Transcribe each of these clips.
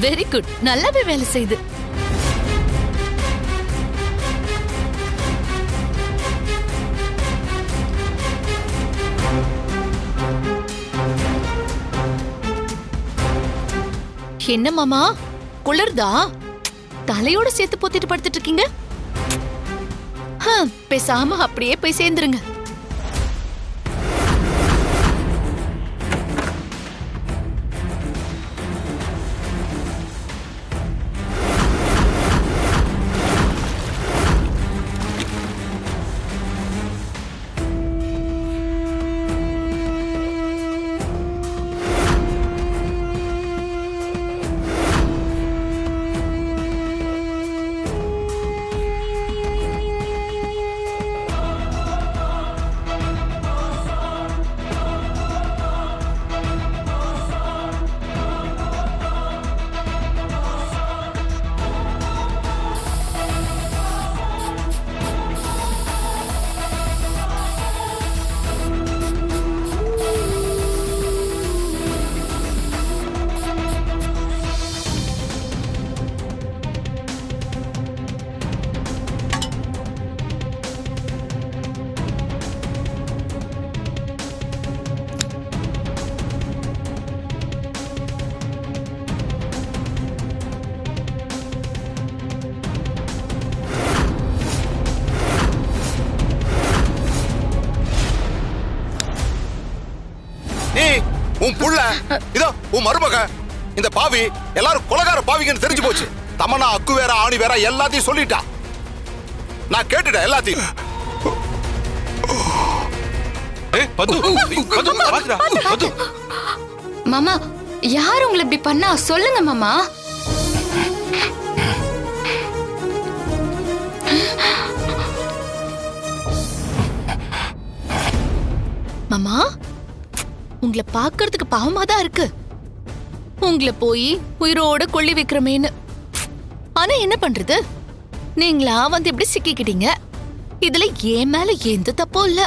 Very good, நல்லாவே வேலை செய்யுது. என்ன மாமா, குளிர்தா? தலையோட சேர்த்து போத்திட்டு படுத்துட்டு இருக்கீங்க. பேசாம அப்படியே போய் சேர்ந்துருங்க. உன் புள்ள இதோ உன் மருமக இந்த பாவி எல்லாரும் கொலகார பாவிங்கன்னு தெரிஞ்சு போச்சு. தமன்னா அக்கு வேற ஆணி வேற எல்லாத்தையும் சொல்லிட்டா. நான் கேட்டுட்டேன் எல்லாத்தையும். மாமா, யார் உங்களை இப்படி பண்ணா சொல்லுங்க மாமா. மாமா, உங்களை பாக்குறதுக்கு பாவமா தான் இருக்கு. உங்களை போய் உயிரோட கொள்ளி வைக்கிறமேன்னு. ஆனா என்ன பண்றது, நீங்களா வந்து எப்படி சிக்கிக்கிட்டீங்க. இதுல ஏன் மேல எந்த தப்பும் இல்ல.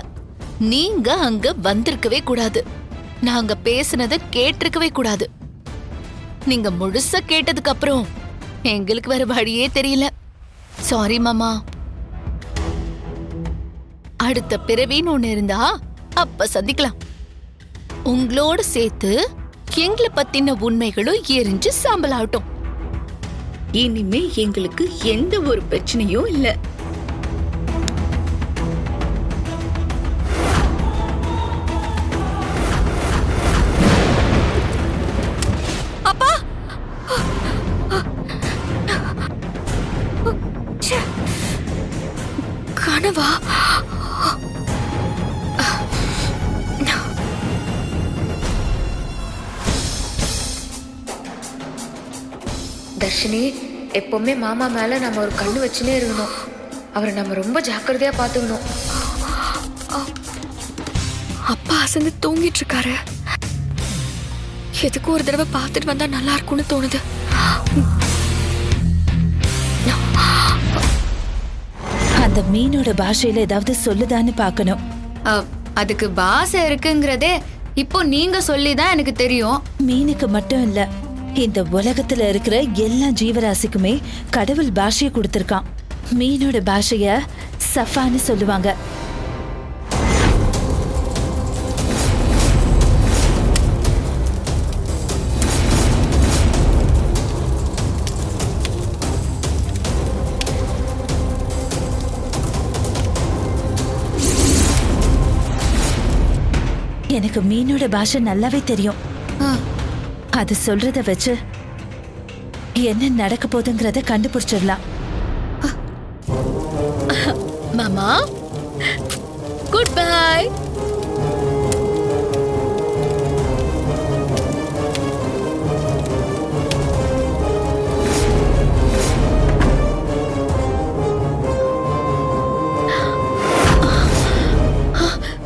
நீங்க அங்க வந்திருக்கவே கூடாது. நாங்க பேசுனத கேட்டிருக்கவே கூடாது. நீங்க முழுசா கேட்டதுக்கு அப்புறம் எங்களுக்கு வேற வழியே தெரியல. சாரி மாமா. அடுத்த பிறவின்னு ஒண்ணு இருந்தா அப்ப சந்திக்கலாம். உங்களோட சேர்த்து எங்களை பத்தின உண்மைகளும் எரிஞ்சு சாம்பல் ஆகட்டும். இனிமே எங்களுக்கு எந்த ஒரு பிரச்சனையும் இல்ல. அப்பா, கனவா? தர்ஷினி, எப்பவுமே மாமா மேல நம்ம ஒரு கண்ணு வச்சுனே இருக்கணும். அவரை நம்ம ரொம்ப ஜாக்கிரதையா பாத்துக்கணும். அப்பா அசந்து தூங்கிட்டு இருக்காரு. எதுக்கு ஒரு தடவை பார்த்துட்டு வந்தா நல்லா இருக்கும்னு தோணுது. அந்த மீனோட பாஷையில ஏதாவது சொல்லுதான்னு பாக்கணும். அதுக்கு பாசை இருக்குங்கிறதே இப்போ நீங்க சொல்லிதான் எனக்கு தெரியும். மீனுக்கு மட்டும் இல்ல, இந்த உலகத்துல இருக்கிற எல்லா ஜீவராசிக்குமே கடவுள் பாஷைய கொடுத்திருக்கான். மீனோட பாஷைய சஃபான்னு சொல்லுவாங்க. எனக்கு மீனோட பாஷை நல்லாவே தெரியும். அது சொல்றத வச்சு என்ன நடக்க போதுங்கிறத கண்டுபிடிச்சிடலாம். மாமா, குட் பை.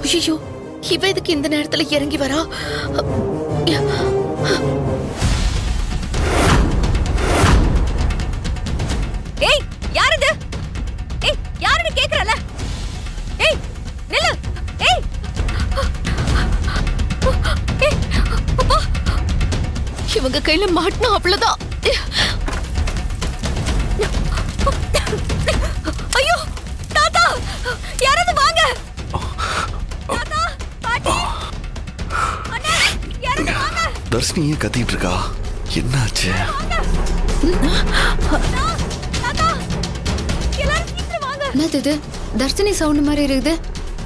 ஐயோ, இவ எதுக்கு இந்த நேரத்துல இறங்கி வரா? ஏய், யார் இது? ஏய், யாருன்னு கேக்குறல? ஏய், நில்லு. ஏய், இவங்க கையில மாட்டினா அவ்வளவுதான். ஐயோ தாத்தா, யாராவது வாங்க. தாத்தா, பாட்டி, அண்ணா, யாராவது வாங்க. தர்ஷினி ஏன் கத்திட்டு இருக்கா? என்னாச்சு? தாத்தா, எல்லாரும் சீக்கிரம் வாங்க. என்னது இது? தர்ஷினி சவுண்ட் மாதிரி இருக்குது.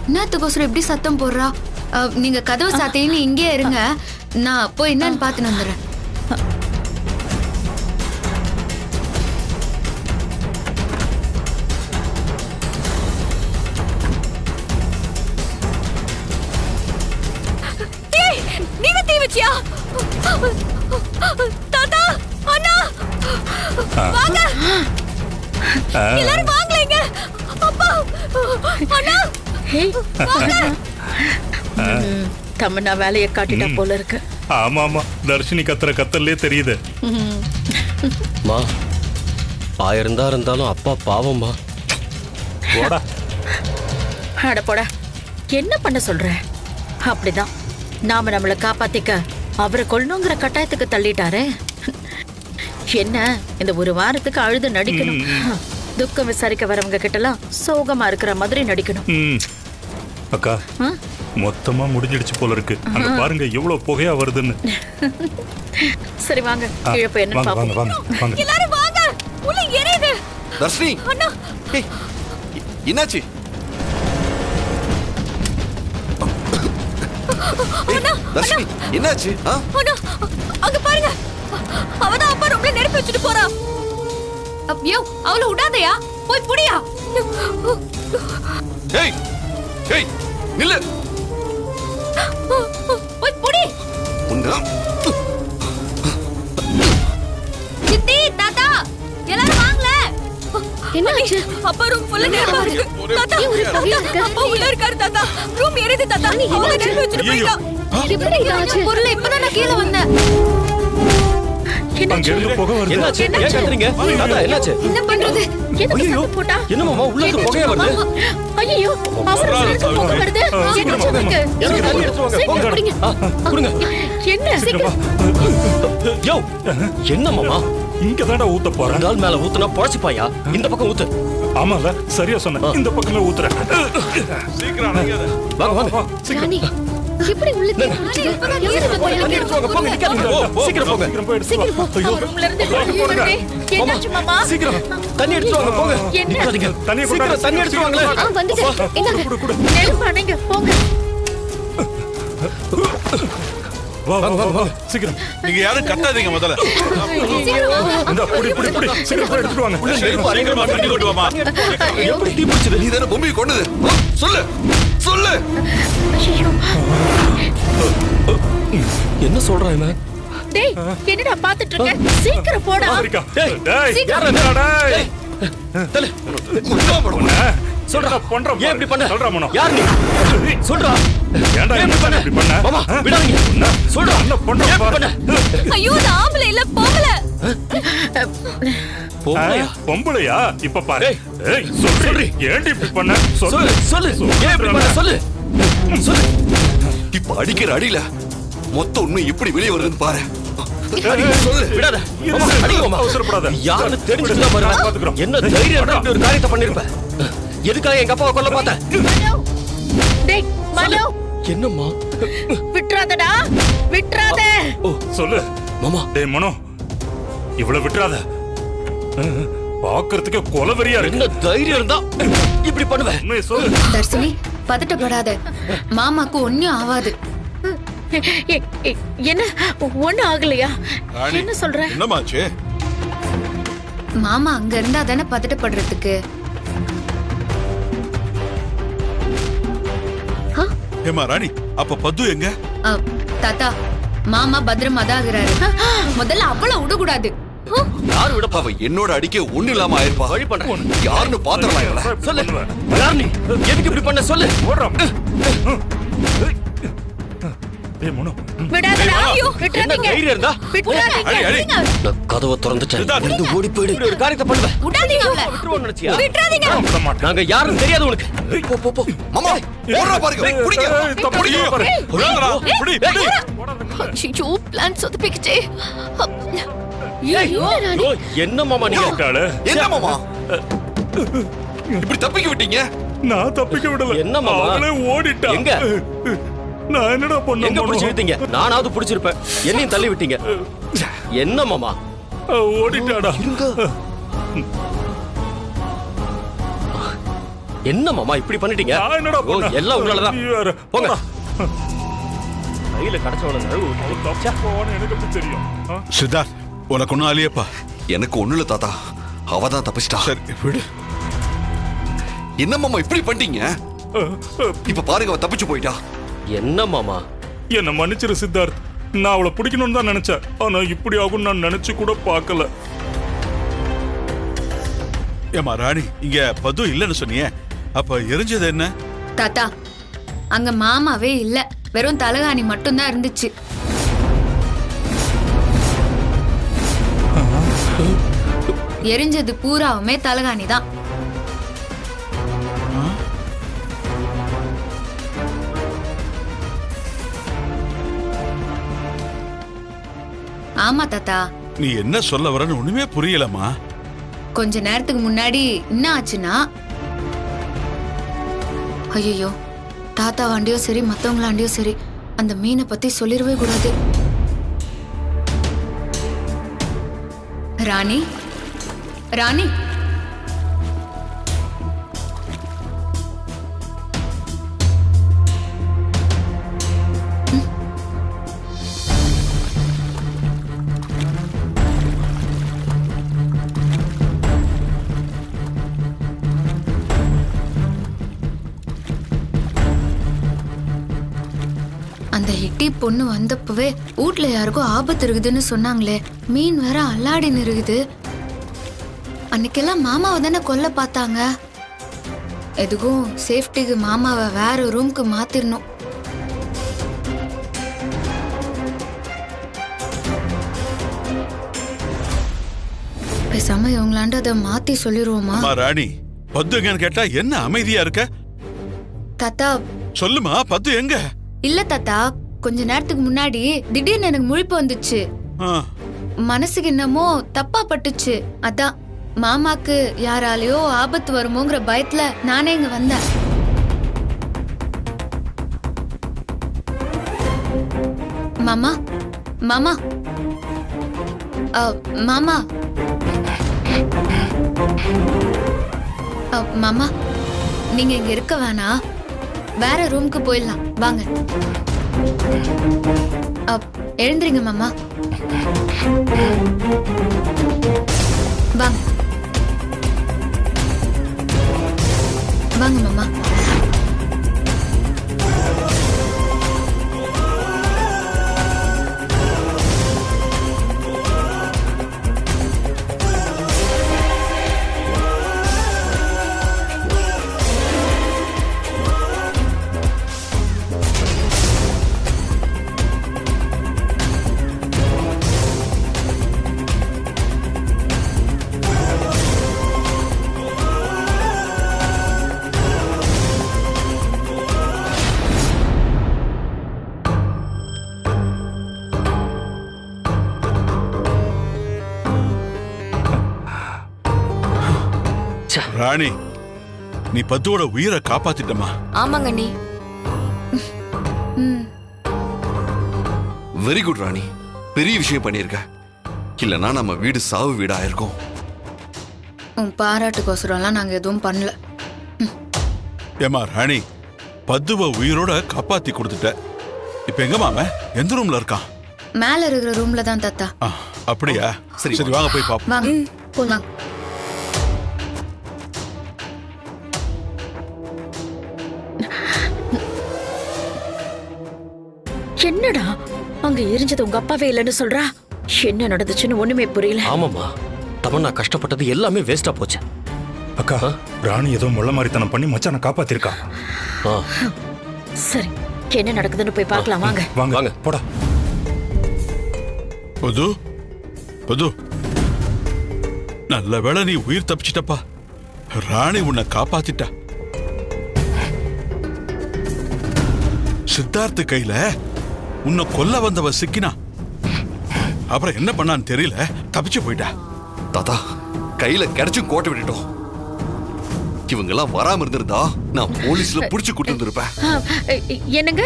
என்னத்துக்கோசரம் எப்படி சத்தம் போடுறா? நீங்க கதவு சாத்தின்னு இங்கே இருங்க, நான் போய் என்னன்னு பார்த்துன்னு வந்துடுறேன். நீங்க தீ வச்சியா? தாத்தா, அண்ணா, வாங்க. எல்லாரும் வாங்கலைங்க. அப்பா, அண்ணா, வாங்க. தமன்னா வேலையை காட்டிட்டா போல இருக்கு. ஆமா ஆமா, தர்ஷினி கத்துற கத்தல்லே தெரியுது. மா, 1000 தான் இருந்தாலும் அப்பா பாவம்மா. போடா. அட போடா, என்ன பண்ண சொல்ற? அப்படிதான், நாம நம்மளை காப்பாத்திக்க அவரை கொல்லணுங்கிற கட்டாயத்துக்கு தள்ளிட்டாரு. என்ன, இந்த ஒரு வாரத்துக்கு அழுது நடிக்கணும். துக்கம் விசாரிக்க வரவங்க கிட்டலாம் சோகமா இருக்கிற மாதிரி நடிக்கணும். அக்கா, மொத்தமா முடிஞ்சிடுச்சு போல இருக்கு. அங்க பாருங்க எவ்வளவு புகையா வருதுன்னு. சரி வாங்க, கீழே போய் என்ன வாங்க வாங்க பாப்போம். வாங்க வாங்க. எல்லாரும் வாங்க. உள்ள எரியுது. தர்ஷினி, அண்ணா, ஏய், என்னாச்சு? ஏய், தர்ஷினி, என்னாச்சு? அண்ணா, அங்க பாருங்க. அவதான் அப்பா ரொம்ப நெருப்பு வச்சுட்டு போறா. ஐயோ, அவளை விடாதயா, போய் புடியா. ஏய், ஏய், நில்லு. போய் புடி. உங்க சித்தி, தாத்தா, எல்லாரும் வாங்கல. என்னாச்சு? அப்பா ரூம் ஃபுல்லா நெருப்பா இருக்கு. தாத்தா, அப்பா உள்ள இருக்காரு. தாத்தா, ரூம் எரியுது. தாத்தா, அவளை நெருப்பு வச்சுட்டு போயிட்டா. எப்படி இதாச்சு? பொருளை இப்பதான் நான் கீழே வந்தேன். அங்க இருந்து புகை வருது. என்னாச்சு? ஏன் கத்துறீங்க? தாத்தா, என்னாச்சு? என்ன பண்றது? எதுக்கு சத்தம் போட்டா? என்னமாமா உள்ள இருந்து புகையா வருது? ஐயோ, அவசரத்துக்கு போக வருது. என்ன சொல்லுங்க? தண்ணி எடுத்து வாங்க. சீக்கிரம் குடிங்க. கொடுங்க. என்ன சீக்கிரம்? யோ, என்ன மாமா? இங்க தான்டா ஊத்த போறேன். அந்த ஆள் மேல ஊத்துனா பொழச்சிப்பாயா? இந்த பக்கம் ஊத்து. ஆமால, சரியா சொன்ன. இந்த பக்கமே ஊத்துறேன். சீக்கிரம் வாங்க வாங்க. ராணி, எப்படி உள்ள தண்ணி எடுத்து வாங்க. போங்க, நிக்காதீங்க. சீக்கிரம் போங்க. சீக்கிரம் போய் எடுத்து வா. ஐயோ, ரூம்ல இருந்து வெளியே வருதே. என்னாச்சு மாமா? சீக்கிரம் தண்ணி எடுத்து வாங்க. போங்க. என்ன? நிக்காதீங்க. தண்ணியை கொண்டு சீக்கிரம் வா. தண்ணி எடுத்து வாங்களே. வந்துட்டேன். என்னங்க? குடு குடு. நெருப்பு அணைங்க, போங்க. வா வா வா வா. சீக்கிரம். நீங்க யாரும் கத்தாதீங்க முதல்ல. இந்த புடி புடி புடி. சீக்கிரம் போய் எடுத்துட்டு வாங்க. நெருப்பு அணைங்கமா தண்ணி கொண்டு வாமா. எப்படி தீ பிடிச்சது? நீ தானே பொம்மையை கொண்டது? சொல்லு சொல்லு. என்ன சொல்றான் இவன்? டேய், என்னடா பாத்துட்டு இருக்க? சீக்கிரம் போடா. சரிக்கா. டேய், யாரா யாரா டேய்? தல. சொல்றா பண்ற. ஏன் இப்படி பண்ண? சொல்றா மனோ. யார் நீ? சொல்றா. ஏன்டா ஏன் இப்படி பண்ண? இப்படி பண்ண? மாமா, விடாதீங்க. சொல்றா. என்ன பண்ற? ஏன் இப்படி பண்ண? ஐயோ, அது ஆம்பளை இல்ல, பொம்பளை. பொம்பளையா? பொம்பளையா? இப்ப பாரு. ஏய். ஏய், சொல்றி. ஏன்டி இப்படி பண்ண? சொல்லு சொல்லு. ஏன் இப்படி பண்ண? சொல்லு சொல்லு. இப்ப அடிக்கிற அடியில மொத்த உண்மை எப்படி வெளியே வருதுன்னு பாரு. சொல்லு. விடாத. மாமா, அடிங்க மாமா. அவசரப்படாத. யாருன்னு தெரிஞ்சுதான் பாருங்க. பாத்துக்கிறோம். என்ன தைரியம் இருந்தா இப்படி ஒரு காரியத்தை பண்ணிருப்ப? எதுக்காக எங்க அப்பாவை கொல்ல பார்த்த? டேய், மனோ, என்னம்மா? விட்றாதடா. விட்றாத. ஓ, சொல்லு மாமா. டேய் மனோ, இவ்வளவு விட்டுறாத. பாக்குறதுக்கு கொலவெறியா இருக்கு. என்ன தைரியம் இருந்தா இப்படி பண்ணுவ? உண்மையை சொல்லு. தர்ஷினி, பதட்டப்படாத. மாமாக்கு ஒண்ணும் ஆகாது. என்ன, ஒண்ணு ஆகலையா? என்ன சொல்ற? என்னமாச்சு? மாமா அங்க இருந்தா தானே பதட்டப்படுறதுக்கு. ஏமா ராணி, அப்ப பத்து எங்க? தாத்தா, மாமா பத்திரமா தான் இருக்கிறாரு. முதல்ல அவளை விடக்கூடாது. யாரு விட அவ என்னோட அடிக்க ஒண்ணு இல்லாம ஆயிருப்பா. வழி பண்றேன். யாருன்னு பாத்திரலாம் இவள. சொல்லு. யார் நீ? எதுக்கு இப்படி பண்ண? சொல்லு. ஓடுறா. டேய் மனோ. விடாதடா. என்ன விட்றாதீங்க. தைரியம் இருந்தா? விட்றாதீங்க. நான் கதவை திறந்துட்டேன். இருந்து ஓடி போயிடு. இப்படி ஒரு காரியத்தை பண்ணுவ? விடாதீங்க அவளை. விட்டுருவோம்னு நினைச்சியா? விட்டுறாதீங்க. விட மாட்டேன். நாங்க யாரும் தெரியாது உனக்கு. போ போ போ. மாமா, ஓடுறா பாருங்க. குடிங்க. ஏய், தப்பு பாரு. ஓடுறா. புடி புடி. ஐயோ, பிளான் சொதப்பிக்கிச்சே. ஐயோ, என்ன மாமா நீங்க கேட்டாளே. என்ன மாமா இப்படி தப்பிக்க விட்டீங்க? நான் தப்பிக்க விடல. என்ன மாமா? அவளே ஓடிட்டா. எங்க? நான் என்னடா பண்ண எங்க பிடிச்சி விட்டீங்க? நானாவது பிடிச்சிருப்பேன், என்னையும் தள்ளி விட்டீங்க. என்ன மாமா? ஓடிட்டாடா. என்ன மாமா இப்படி பண்ணிட்டீங்க? நான் என்னடா ஓ, பண்ண? எல்லாம் உங்களாலதான். நீ வேற. போங்க. போடா. கையில கிடைச்சவள தப்பான்னு எனக்கு எப்படி தெரியும்? ஆ? சித்தார்த், உனக்கு ஒன்றும் ஆலியப்பா? எனக்கு ஒண்ணு இல்ல தாத்தா, அவ தான் தப்பிச்சிட்டா. சரி விடு. என்ன மாமா இப்படி பண்ணிட்டீங்க? இப்ப பாருங்க, அவ தப்பிச்சு போயிட்டா. என்ன மாமா? என்ன மன்னிச்சிரு சித்தார்த். நான் அவளை பிடிக்கணும்னு தான் நினைச்சேன். ஆனா இப்படி ஆகும் நான் நினைச்சு கூட பார்க்கல. ஏமா ராணி, இங்க பது இல்லைன்னு சொன்னியே, அப்ப எரிஞ்சது என்ன? தாத்தா அங்க மாமாவே இல்ல, வெறும் தலகாணி மட்டும்தான் இருந்துச்சு. எரிஞ்சது பூராவுமே தலகாணி தான். ஆமா தாத்தா, நீ என்ன சொல்ல வரன்னு ஒண்ணுமே புரியலமா. கொஞ்ச நேரத்துக்கு முன்னாடி என்ன ஆச்சுன்னா, ஐயோ தாத்தா வாண்டியோ சரி மத்தவங்களாண்டியோ சரி அந்த மீனை பத்தி சொல்லிடவே கூடாது. ராணி ராணி அந்த ஹிட்டி பொண்ணு வந்தப்பவே வீட்ல யாருக்கும் ஆபத்து இருக்குதுன்னு சொன்னாங்களே, மீன் வேற அல்லாடின்னு இருக்குது. அன்னைக்கெல்லாம் மாமாவை தானே கொல்ல பார்த்தாங்க. எதுக்கும் சேஃப்டிக்கு மாமாவை வேற ரூம்க்கு மாத்திரணும். பேசாம இவங்களாண்ட அதை மாத்தி சொல்லிடுவோமா? அம்மா ராணி, பத்து எங்கன்னு கேட்டா என்ன அமைதியா இருக்க? தாத்தா சொல்லுமா, பத்து எங்க? இல்ல தாத்தா, கொஞ்ச நேரத்துக்கு முன்னாடி திடீர்னு எனக்கு முழிப்பு வந்துச்சு. ஆ, மனசுக்கு என்னமோ தப்பா பட்டுச்சு. அதான் மாமாக்கு யாராலையோ ஆபத்து வருமோங்கிற பயத்துல நானே இங்க வந்தேன். மாமா மாமா மாமா மாமா, நீங்க இங்க இருக்க வேணாம், வேற ரூம்க்கு போயிடலாம் வாங்க. எழுந்துறீங்க மாமா, வாங்க வாங்க மாமா. ராணி, நீ பத்துவோட உயிரை காப்பாத்திட்டமா. ஆமாங்க நீ. வெரி குட் ராணி, பெரிய விஷயம் பண்ணிருக்க. இல்லனா நம்ம வீடு சாவு வீடா இருக்கும். உன் பாராட்டுக்கோசரம்லாம் நாங்க எதுவும் பண்ணல. ஏமா ராணி, பத்துவ உயிரோட காப்பாத்தி கொடுத்துட்ட. இப்ப எங்க மாம எந்த ரூம்ல இருக்கான்? மேல இருக்கிற ரூம்ல தான் தாத்தா. அப்படியா? சரி சரி, வாங்க போய் பாப்போம். வாங்க போலாம். என்னடா அங்க எரிஞ்சது உங்க அப்பாவே இல்லைன்னு சொல்றா? என்ன நடந்துச்சுன்னு ஒண்ணுமே புரியல. ஆமாமா, தமன்னா கஷ்டப்பட்டது எல்லாமே வேஸ்டா போச்சு. அக்கா, ராணி ஏதோ முள்ள மாதிரித்தனம் பண்ணி மச்சானை காப்பாத்திருக்கா. சரி, என்ன நடக்குதுன்னு போய் பார்க்கலாம் வாங்க. வாங்க வாங்க. போடா. பது பது, நல்ல வேளை நீ உயிர் தப்பிச்சிட்டப்பா. ராணி உன்னை காப்பாத்திட்டா. சித்தார்த்து கையில உன்னை கொல்ல வந்தவ சிக்கினா. அப்புறம் என்ன பண்ணான்னு தெரியல, தப்பிச்சு போயிட்டா. தாத்தா கையில கிடைச்சும் கோட்டை விட்டுட்டோம். இவங்க எல்லாம் வராம இருந்திருந்தா நான் போலீஸ்ல புடிச்சு கொடுத்துருப்பேன். என்னங்க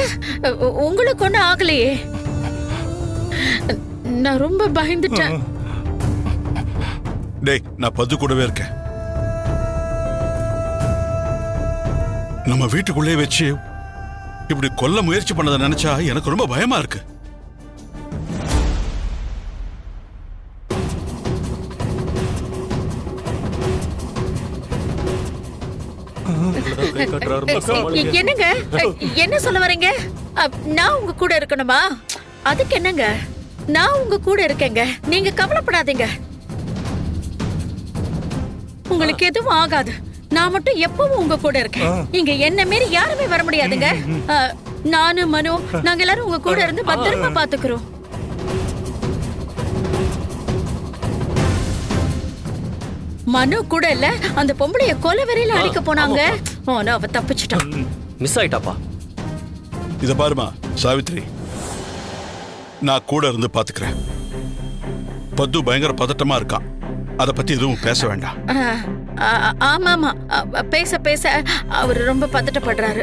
உங்களுக்கு ஒண்ணும் ஆகலையே? நான் ரொம்ப பயந்துட்டேன். டேய், நான் பத்து கூடவே இருக்கேன். நம்ம வீட்டுக்குள்ளே வச்சு இப்படி கொல்ல முயற்சி பண்ணதை நினைச்சா எனக்கு ரொம்ப பயமா இருக்கு. என்னங்க என்ன சொல்ல வரீங்க? நான் உங்க கூட இருக்கணுமா? அதுக்கு என்னங்க, நான் உங்க கூட இருக்கேங்க, நீங்க கவலைப்படாதீங்க. உங்களுக்கு எதுவும் ஆகாது. நான் மட்டும் எப்பவும் உங்க கூட இருக்கேன். இங்க என்ன மீறி யாருமே வர முடியாதுங்க. நானு மனு நாங்க எல்லாரும் உங்க கூட இருந்து பத்திரமா பாத்துக்கிறோம். மனு கூட இல்ல, அந்த பொம்பளைய கொலை வெறியில அடிக்க போனாங்க. ஆனா அவ தப்பிச்சிட்டான். மிஸ் ஆயிட்டாப்பா. இத பாருமா சாவித்ரி, நான் கூட இருந்து பாத்துக்கிறேன். பத்து பயங்கர பதட்டமா இருக்கான், அத பத்தி எதுவும் பேச வேண்டாம். ஆமாமா, பேச பேச அவர் ரொம்ப பதட்டப்படுறாரு.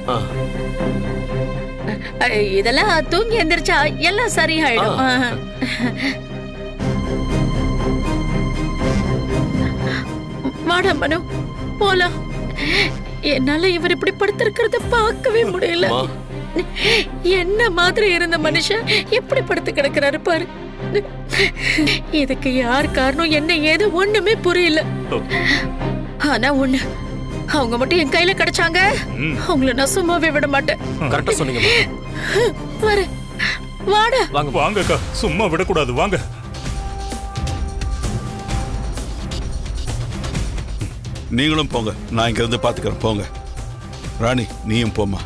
இதெல்லாம் தூங்கி எந்திரிச்சா எல்லாம் சரியாயிடும். வாடா மனு, போலாம். என்னால இவர் இப்படி படுத்திருக்கிறத பார்க்கவே முடியல. என்ன மாதிரி இருந்த மனுஷன் எப்படி படுத்து கிடக்குறாரு பாரு. இதுக்கு யார் காரணம், என்ன ஏது ஒண்ணுமே புரியல. ஆனா ஒண்ணு, அவங்க மட்டும் என் கையில கிடைச்சாங்க, அவங்கள நான் சும்மாவே விட மாட்டேன். கரெக்டா சொன்னீங்க. வர வாடா. வாங்க அக்கா, சும்மா விடக்கூடாது, வாங்க. நீங்களும் போங்க, நான் இங்க இருந்து பாத்துக்கிறேன். போங்க ராணி, நீயும் போமா.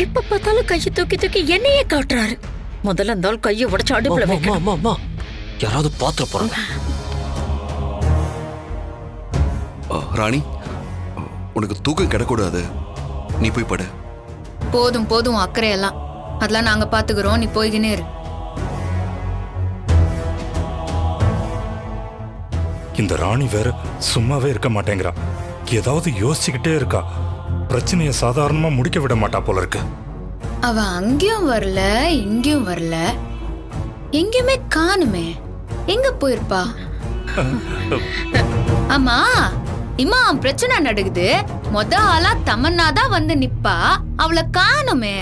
எப்ப பார்த்தாலும் கையை தூக்கி தூக்கி என்னையே காட்டுறாரு. முதல்ல அந்த கையை உடைச்சு அடுப்புல வைக்க. யாராவது பாத்திர போறாங்க. ராணி, உனக்கு தூக்கம் கிடக்கூடாது, நீ போய் படு. போதும் போதும் அக்கறையெல்லாம், அதெல்லாம் நாங்க பாத்துக்கிறோம், நீ போய்கினே இரு. இந்த ராணி வேற சும்மாவே இருக்க மாட்டேங்கிறா, ஏதாவது யோசிச்சுக்கிட்டே இருக்கா. பிரச்சனையை சாதாரணமா முடிக்க விட மாட்டா போல இருக்கு. அவ அங்கேயும் வரல, இங்கேயும் வரல, எங்கேயுமே காணுமே. எங்க போயிருப்பா? ஆமா இம்மா, பிரச்சனை நடக்குது. ஆளா தமன்னா தான் வந்து நிப்பா, அவளை காணுமே.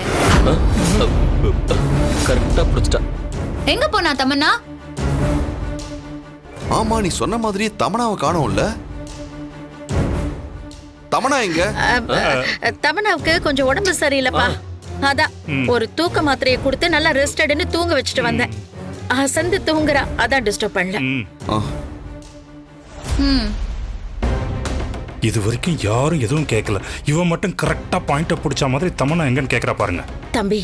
கரெக்டா புடிச்சிட்டா. எங்க போனா தமன்னா? ஆமா, நீ சொன்ன மாதிரி தமனாவை காணோம்ல. தமனா எங்க? தமனாவுக்கு கொஞ்சம் உடம்பு சரியில்லைப்பா, அதான் ஒரு தூக்க மாத்திரையை கொடுத்து நல்லா ரெஸ்டட்னு தூங்க வச்சுட்டு வந்தேன். அசந்து தூங்குறா, அதான் டிஸ்டர்ப் பண்ணல. இது வரைக்கும் யாரும் எதுவும் கேட்கல, இவன் மட்டும் கரெக்டா பாயிண்ட பிடிச்ச மாதிரி தமனா எங்கன்னு கேக்குறா பாருங்க. தம்பி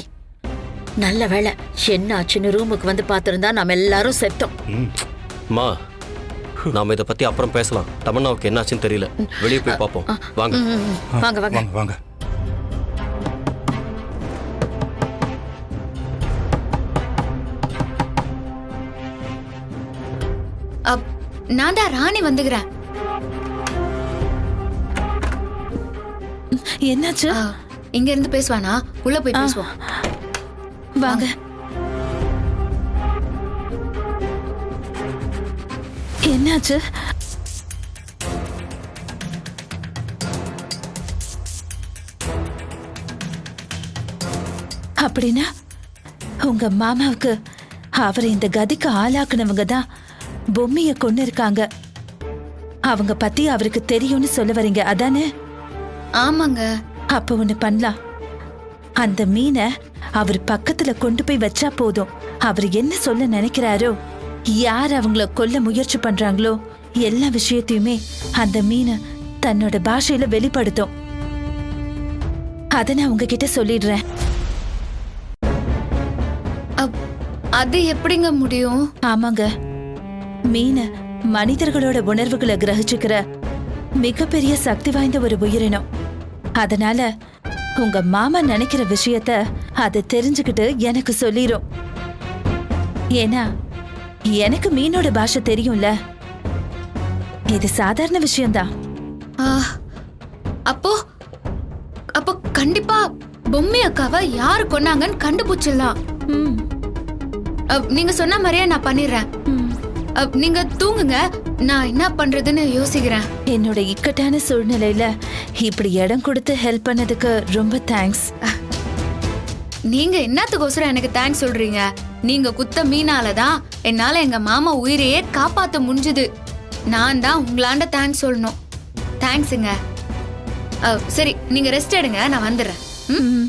நல்ல வேளை, என்ன ஆச்சுன்னு ரூமுக்கு வந்து பாத்திருந்தா நாம எல்லாரும் செத்தோம். மா, நாம இத பத்தி அப்புறம் பேசலாம். தமன்னாவுக்கு என்ன ஆச்சுன்னு தெரியல, வெளியே போய் பாப்போம். வாங்க வாங்க வாங்க வாங்க. நான் தான் ராணி வந்துக்கிறேன். என்னாச்சு? இங்க இருந்து பேசுவானா? உள்ள போய் பேசுவோம். வாங்க. என்னாச்சு? அப்படின்னா உங்க மாமாவுக்கு அவரை இந்த கதிக்கு ஆளாக்குனவங்க தான் பொம்மைய கொண்டு இருக்காங்க. அவங்க பத்தி அவருக்கு தெரியும்னு சொல்ல வரீங்க, அதானே? ஆமாங்க. அப்ப ஒண்ணு பண்ணலாம். அந்த மீனை அவர் பக்கத்துல கொண்டு போய் வச்சா போதும். அவர் என்ன சொல்ல நினைக்கிறாரோ, யார் அவங்கள கொல்ல முயற்சி பண்றாங்களோ, எல்லா விஷயத்தையுமே அந்த மீனை தன்னோட பாஷையில வெளிப்படுத்தும். அத நான் உங்ககிட்ட சொல்லிடுறேன். அது எப்படிங்க முடியும்? ஆமாங்க, மீனை மனிதர்களோட உணர்வுகளை கிரகிச்சுக்கிற மிகப்பெரிய சக்தி வாய்ந்த ஒரு உயிரினம். அதனால உங்க மாமா நினைக்கிற விஷயத்த அது தெரிஞ்சுக்கிட்டு எனக்கு சொல்லிரும். ஏன்னா எனக்கு மீனோட பாஷை தெரியும்ல. இது சாதாரண விஷயம்தான். ஆ, அப்போ அப்போ கண்டிப்பா பொம்மி அக்காவை யாரு கொன்னாங்கன்னு கண்டுபிடிச்சிடலாம். ம், நீங்க சொன்ன மாதிரியே நான் பண்ணிடுறேன். நீங்க தூங்குங்க, நான் என்ன பண்றதுன்னு யோசிக்கிறேன். என்னோட இக்கட்டான சூழ்நிலையில இப்படி இடம் கொடுத்து ஹெல்ப் பண்ணதுக்கு ரொம்ப தேங்க்ஸ். நீங்க என்னத்துக்கோசரம் எனக்கு தேங்க்ஸ் சொல்றீங்க? நீங்க குத்த மீனாலதான் என்னால எங்க மாமா உயிரையே காப்பாத்த முடிஞ்சுது. நான் தான் உங்களாண்ட தேங்க்ஸ் சொல்லணும். தேங்க்ஸுங்க. சரி, நீங்க ரெஸ்ட் எடுங்க, நான் வந்துடுறேன். ம்?